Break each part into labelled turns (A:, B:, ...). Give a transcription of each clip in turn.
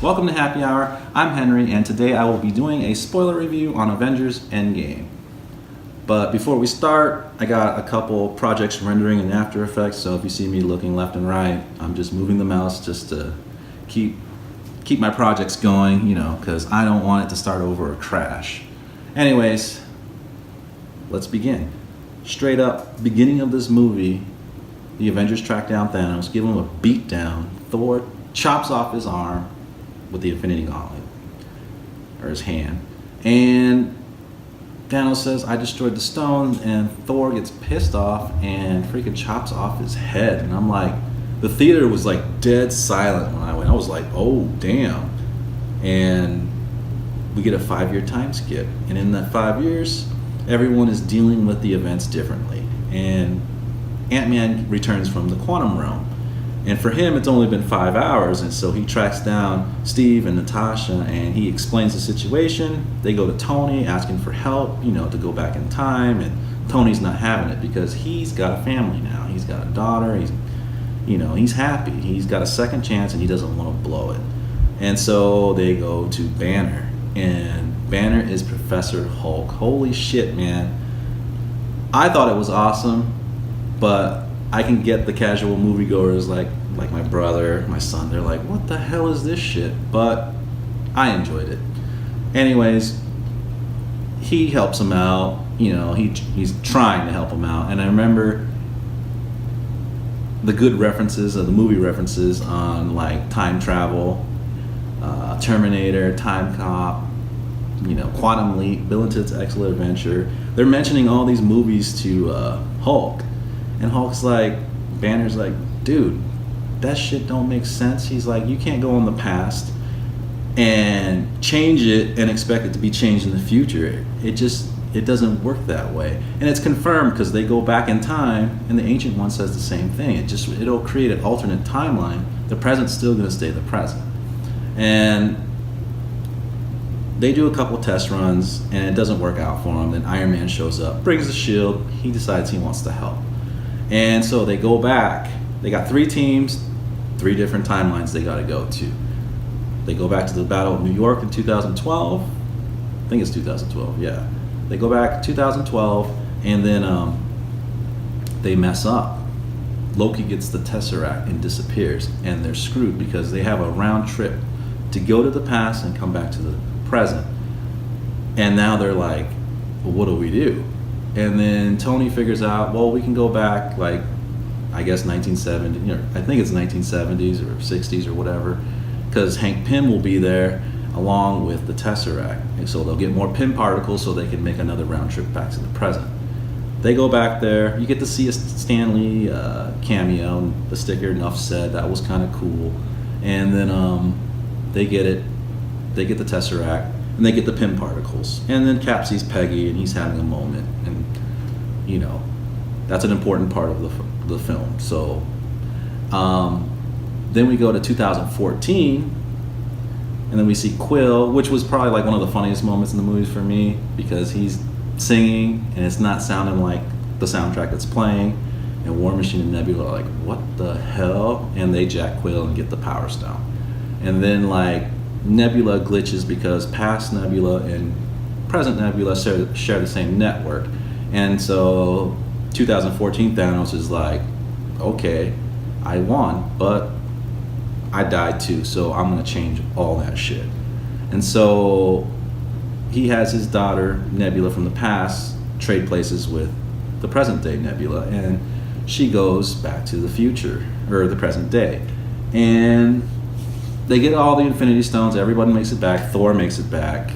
A: Welcome to Happy Hour. I'm Henry, and today I will be doing a spoiler review on Avengers Endgame. But before we start, I got a couple projects rendering in After Effects, so if you see me looking left and right, I'm just moving the mouse just to keep my projects going, because I don't want it to start over or crash. Anyways, let's begin. Straight up, beginning of this movie, the Avengers track down Thanos, give him a beat down. Thor chops off his arm with the Infinity Gauntlet, or his hand, and Thanos says, "I destroyed the stone," and Thor gets pissed off and freaking chops off his head. And I'm like, the theater was like dead silent when I went. I was like, oh damn. And we get a 5-year time skip, and in that 5 years, everyone is dealing with the events differently. And Ant-Man returns from the quantum realm, and for him it's only been 5 hours, and so he tracks down Steve and Natasha and he explains the situation. They go to Tony asking for help, to go back in time, and Tony's not having it because he's got a family now. He's got a daughter, he's happy. He's got a second chance and he doesn't want to blow it. And so they go to Banner, and Banner is Professor Hulk. Holy shit, man. I thought it was awesome, but I can get the casual moviegoers like my brother, my son. They're like, what the hell is this shit? But I enjoyed it. Anyways, he helps him out. He's trying to help him out. And I remember the good references, the movie references on like time travel, Terminator, Time Cop, Quantum Leap, Bill and Ted's Excellent Adventure. They're mentioning all these movies to Hulk. And Hulk's like, Banner's like, dude, that shit don't make sense. He's like, you can't go in the past and change it and expect it to be changed in the future. It doesn't work that way. And it's confirmed because they go back in time and the Ancient One says the same thing. It'll create an alternate timeline. The present's still gonna stay the present. And they do a couple test runs and it doesn't work out for them. Then Iron Man shows up, brings the shield, he decides he wants to help. And so they go back. They got 3 teams, 3 different timelines they got to go to. They go back to the Battle of New York in 2012. I think it's 2012, yeah. They go back 2012, and then they mess up. Loki gets the Tesseract and disappears, and they're screwed because they have a round trip to go to the past and come back to the present. And now they're like, well, what do we do? And then Tony figures out, well, we can go back, like, I guess 1970, I think it's 1970s or 60s or whatever, because Hank Pym will be there along with the Tesseract. And so they'll get more Pym particles so they can make another round trip back to the present. They go back there. You get to see a Stan Lee cameo, the sticker, enough said. That was kind of cool. And then they get it. They get the Tesseract. And they get the Pym particles. And then Cap sees Peggy and he's having a moment. And, that's an important part of the film. So then we go to 2014. And then we see Quill, which was probably like one of the funniest moments in the movies for me, because he's singing and it's not sounding like the soundtrack that's playing. And War Machine and Nebula are like, what the hell? And they jack Quill and get the Power Stone. And then like Nebula glitches because past Nebula and present Nebula share the same network. And so 2014 Thanos is like, okay, I won, but I died too, so I'm gonna change all that shit. And so he has his daughter Nebula from the past trade places with the present day Nebula, and she goes back to the future, or the present day. And they get all the Infinity Stones, everybody makes it back, Thor makes it back.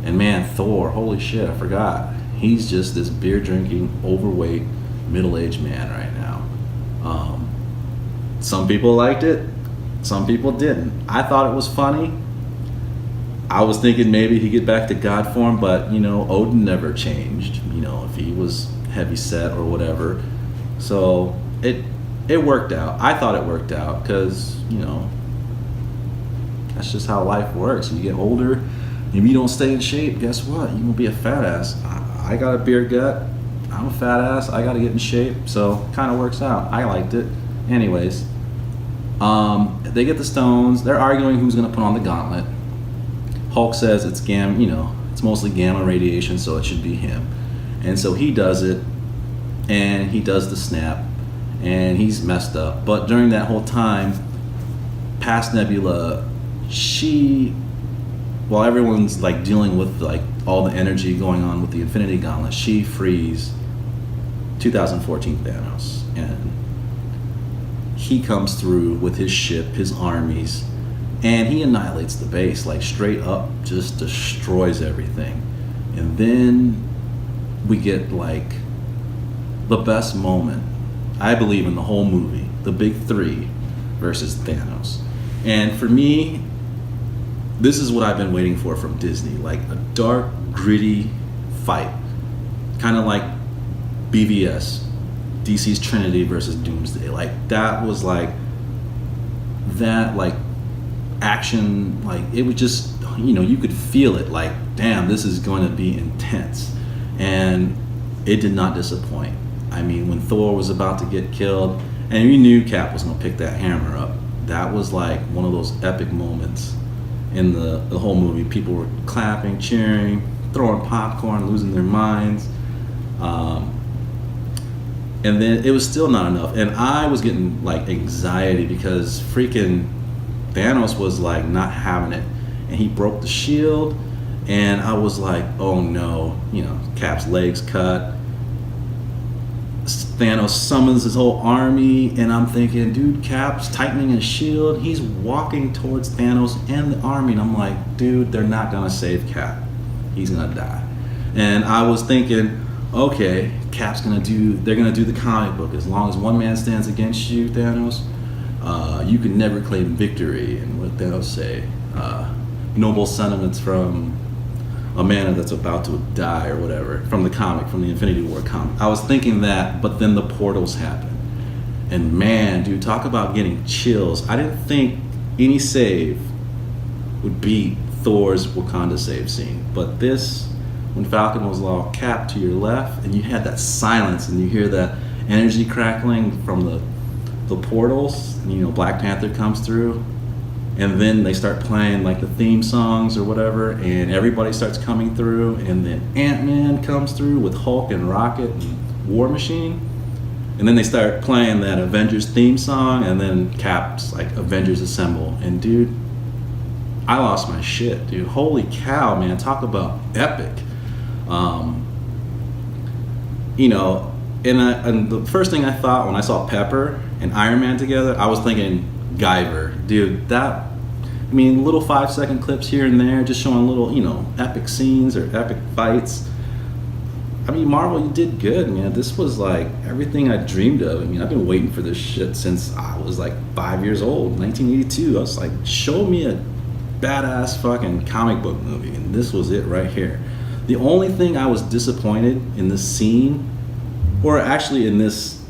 A: And man, Thor, holy shit, I forgot. He's just this beer-drinking, overweight, middle-aged man right now. Some people liked it, some people didn't. I thought it was funny. I was thinking maybe he'd get back to God form, but, Odin never changed, if he was heavy set or whatever. So it worked out. I thought it worked out because, that's just how life works. You get older, if you don't stay in shape, guess what? You're gonna be a fat ass. I got a beer gut. I'm a fat ass. I gotta get in shape. So kind of works out. I liked it. Anyways, They get the stones. They're arguing who's going to put on the gauntlet. Hulk says it's gamma, it's mostly gamma radiation, so it should be him. And so he does it, and he does the snap, and he's messed up. But during that whole time, past Nebula, while everyone's like dealing with like all the energy going on with the Infinity Gauntlet, she frees 2014 Thanos, and he comes through with his ship, his armies, and he annihilates the base, like straight up just destroys everything. And then we get like the best moment, I believe, in the whole movie, the big three versus Thanos. And for me, this is what I've been waiting for from Disney, like a dark, gritty fight, kind of like BVS, DC's Trinity versus Doomsday. Like that was like that, like action, like it was just, you could feel it, like damn, this is going to be intense. And it did not disappoint. I mean, when Thor was about to get killed, and you knew Cap was going to pick that hammer up, that was like one of those epic moments in the whole movie. People were clapping, cheering, throwing popcorn, losing their minds. And then it was still not enough. And I was getting like anxiety because freaking Thanos was like not having it. And he broke the shield. And I was like, oh no, Cap's legs cut. Thanos summons his whole army, and I'm thinking, dude, Cap's tightening his shield. He's walking towards Thanos and the army, and I'm like, dude, they're not gonna save Cap. He's gonna die. And I was thinking, okay, they're gonna do the comic book. As long as one man stands against you, Thanos, you can never claim victory. And what Thanos say? Noble sentiments from a man that's about to die or whatever, from the comic, from the Infinity War comic. I was thinking that, but then the portals happened. And man, dude, talk about getting chills. I didn't think any save would beat Thor's Wakanda save scene. But this, when Falcon was all Cap to your left, and you had that silence, and you hear that energy crackling from the portals, and, Black Panther comes through, and then they start playing like the theme songs or whatever, and everybody starts coming through, and then Ant-Man comes through with Hulk and Rocket and War Machine, and then they start playing that Avengers theme song, and then Cap's like Avengers Assemble, and dude, I lost my shit, dude. Holy cow, man, talk about epic. And the first thing I thought when I saw Pepper and Iron Man together, I was thinking Guyver, dude. Little 5-second clips here and there, just showing little, epic scenes or epic fights. Marvel, you did good, man. This was like everything I dreamed of. I've been waiting for this shit since I was like 5 years old, 1982. I was like, show me a badass fucking comic book movie, and this was it right here. The only thing I was disappointed in this scene, or actually in this,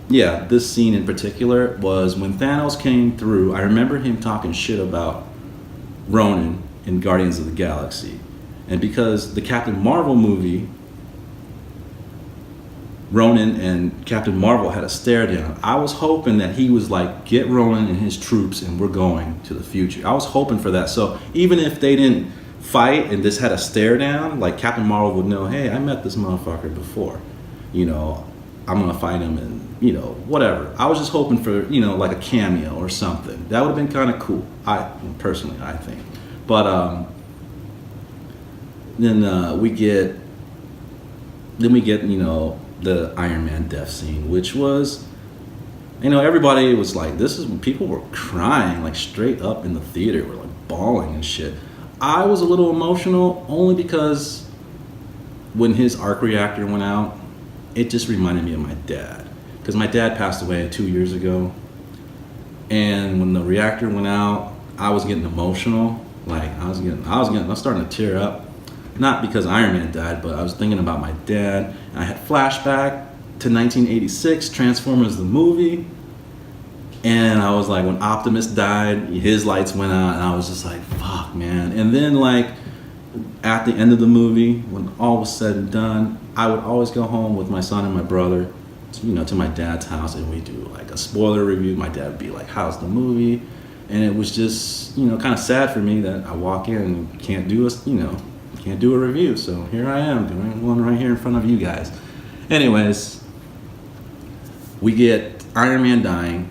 A: this scene in particular, was when Thanos came through. I remember him talking shit about Ronan in Guardians of the Galaxy. And because the Captain Marvel movie, Ronan and Captain Marvel had a stare down, I was hoping that he was like, get Ronan and his troops and we're going to the future. I was hoping for that. So even if they didn't fight and just had a stare down, like Captain Marvel would know, hey, I met this motherfucker before. I'm gonna fight him and whatever. I was just hoping for like a cameo or something. That would have been kind of cool. I think. But then we get the Iron Man death scene, which was everybody was like, people were crying like straight up in the theater, were like bawling and shit. I was a little emotional only because when his arc reactor went out, it just reminded me of my dad, because my dad passed away 2 years ago, and when the reactor went out, I was getting emotional. Like I was starting to tear up, not because Iron Man died, but I was thinking about my dad. And I had flashback to 1986, Transformers the movie, and I was like, when Optimus died, his lights went out, and I was just like, fuck, man. And then like at the end of the movie, when all was said and done, I would always go home with my son and my brother, to my dad's house, and we do like a spoiler review. My dad would be like, "How's the movie?" And it was just, kind of sad for me that I walk in and can't do a review. So here I am doing one right here in front of you guys. Anyways, we get Iron Man dying,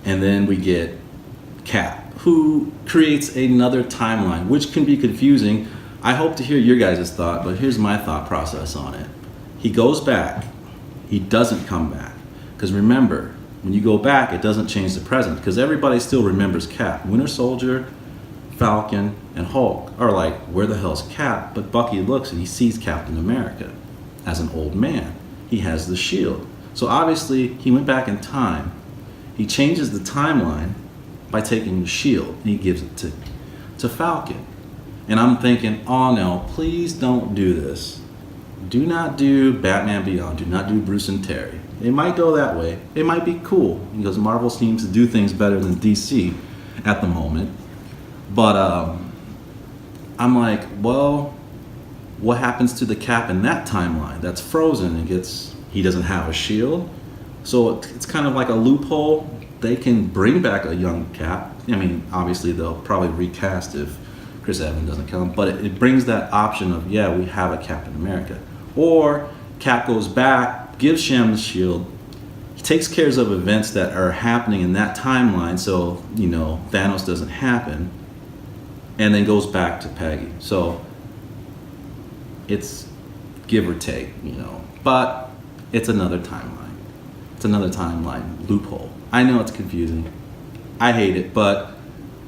A: and then we get Cap, who creates another timeline, which can be confusing. I hope to hear your guys' thought, but here's my thought process on it. He goes back. He doesn't come back. Because remember, when you go back, it doesn't change the present, because everybody still remembers Cap. Winter Soldier, Falcon, and Hulk are like, where the hell's Cap? But Bucky looks and he sees Captain America as an old man. He has the shield. So obviously, he went back in time. He changes the timeline by taking the shield, and he gives it to Falcon. And I'm thinking, oh no, please don't do this. Do not do Batman Beyond. Do not do Bruce and Terry. It might go that way. It might be cool, because Marvel seems to do things better than DC at the moment. But I'm like, well, what happens to the Cap in that timeline? That's frozen and he doesn't have a shield. So it's kind of like a loophole. They can bring back a young Cap. I mean, obviously they'll probably recast if Chris Evans doesn't come, but it brings that option of, yeah, we have a Captain America. Or Cap goes back, gives Sham the shield, he takes care of events that are happening in that timeline, so Thanos doesn't happen, and then goes back to Peggy. So it's give or take, but it's another timeline. It's another timeline loophole. I know it's confusing. I hate it, but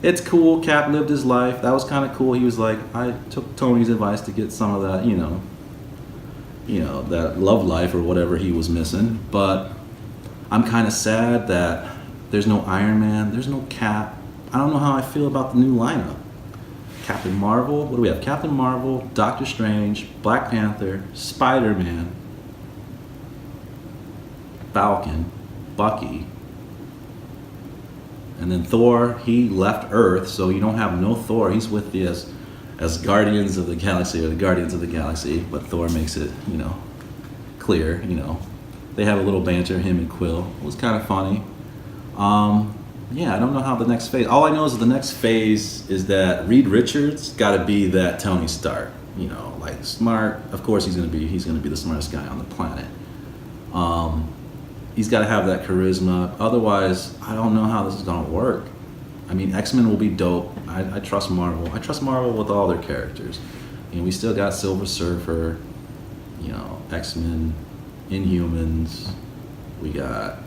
A: it's cool. Cap lived his life. That was kind of cool. He was like, I took Tony's advice to get some of that, that love life or whatever he was missing. But I'm kind of sad that there's no Iron Man, there's no Cap. I don't know how I feel about the new lineup. Captain Marvel, what do we have? Captain Marvel, Doctor Strange, Black Panther, Spider-Man, Falcon, Bucky, and then Thor. He left Earth, so you don't have no Thor. He's with the as Guardians of the Galaxy, or the Guardians of the Galaxy, but Thor makes it, clear, They have a little banter, him and Quill. It was kind of funny. Yeah, I don't know how the next phase. All I know is the next phase is that Reed Richards got to be that Tony Stark, like smart. Of course, he's gonna be the smartest guy on the planet. He's got to have that charisma. Otherwise, I don't know how this is gonna work. I mean, X-Men will be dope. I trust Marvel. I trust Marvel with all their characters. We still got Silver Surfer, X-Men, Inhumans. We got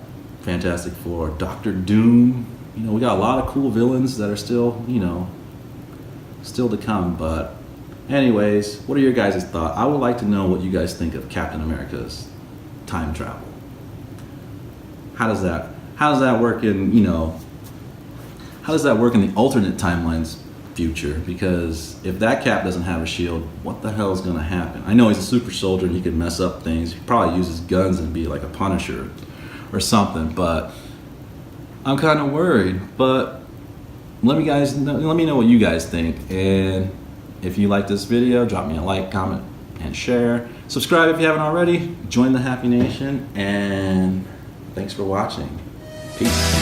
A: Fantastic Four, Doctor Doom. We got a lot of cool villains that are still, still to come. But anyways, what are your guys' thoughts? I would like to know what you guys think of Captain America's time travel. How does that work in, how does that work in the alternate timeline's future? Because if that Cap doesn't have a shield, what the hell is going to happen? I know he's a super soldier and he can mess up things. He probably uses guns and be like a Punisher or something, but I'm kind of worried. But let me know what you guys think. And if you like this video, drop me a like, comment, and share. Subscribe if you haven't already. Join the Happy Nation. And thanks for watching. Peace.